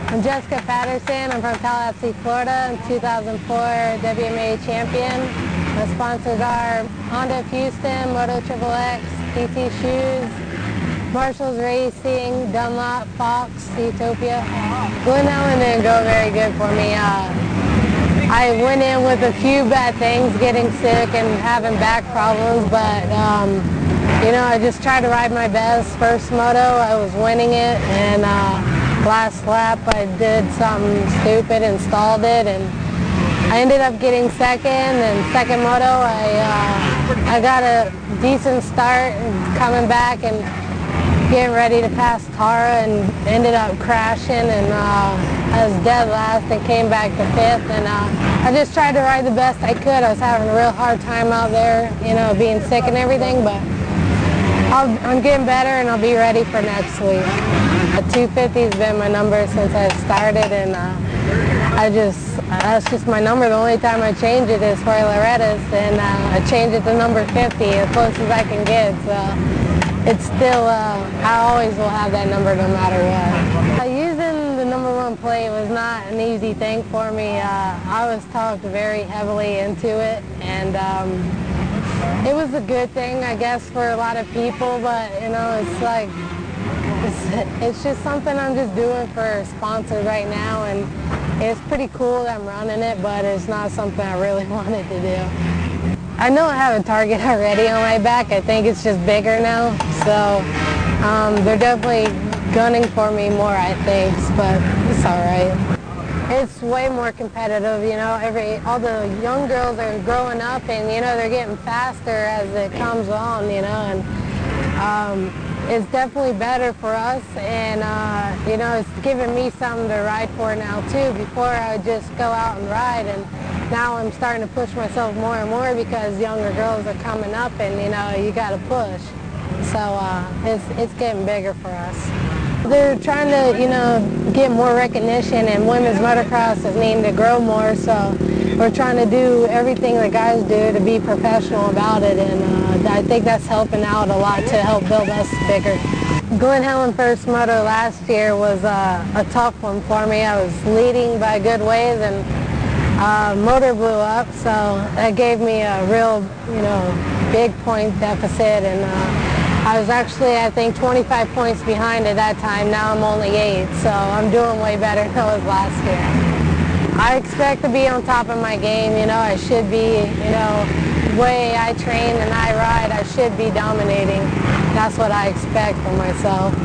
I'm Jessica Patterson. I'm from Tallahassee, Florida. I'm 2004 WMA champion. My sponsors are Honda of Houston, Moto Triple X, PT Shoes, Marshalls Racing, Dunlop, Fox, Utopia. Glen Helen didn't go very good for me. I went in with a few bad things, getting sick and having back problems, but you know, I just tried to ride my best. First moto, I was winning it, and last lap I did something stupid and stalled it, and I ended up getting second. And second moto, I got a decent start and coming back and getting ready to pass Tara, and ended up crashing, and I was dead last and came back to fifth. And I just tried to ride the best I could. I was having a real hard time out there, you know, being sick and everything, but I'm getting better, and I'll be ready for next week. 250 has been my number since I started, and that's just my number. The only time I change it is for Loretta's, and I change it to number 50 as close as I can get. So it's still, I always will have that number no matter what. Using the number one plate was not an easy thing for me. I was talked very heavily into it, and it was a good thing, I guess, for a lot of people, but you know, it's like, it's just something I'm just doing for sponsors right now, and it's pretty cool that I'm running it, but it's not something I really wanted to do. I know I have a target already on my back. I think it's just bigger now, so they're definitely gunning for me more, I think, but it's all right. It's way more competitive, you know. All the young girls are growing up, and you know, they're getting faster as it comes on, you know, and it's definitely better for us, and you know, it's giving me something to ride for now too. Before I would just go out and ride, and now I'm starting to push myself more and more because younger girls are coming up, and you know, you got to push. So it's getting bigger for us. They're trying to, you know, get more recognition, and women's motocross is needing to grow more, so we're trying to do everything the guys do to be professional about it, and I think that's helping out a lot to help build us bigger. Glen Helen first moto last year was a tough one for me. I was leading by a good ways, and motor blew up, so that gave me a real, you know, big point deficit, and I was actually, I think, 25 points behind at that time. Now I'm only 8, so I'm doing way better than I was last year. I expect to be on top of my game. You know, I should be, you know, the way I train and I ride, I should be dominating. That's what I expect for myself.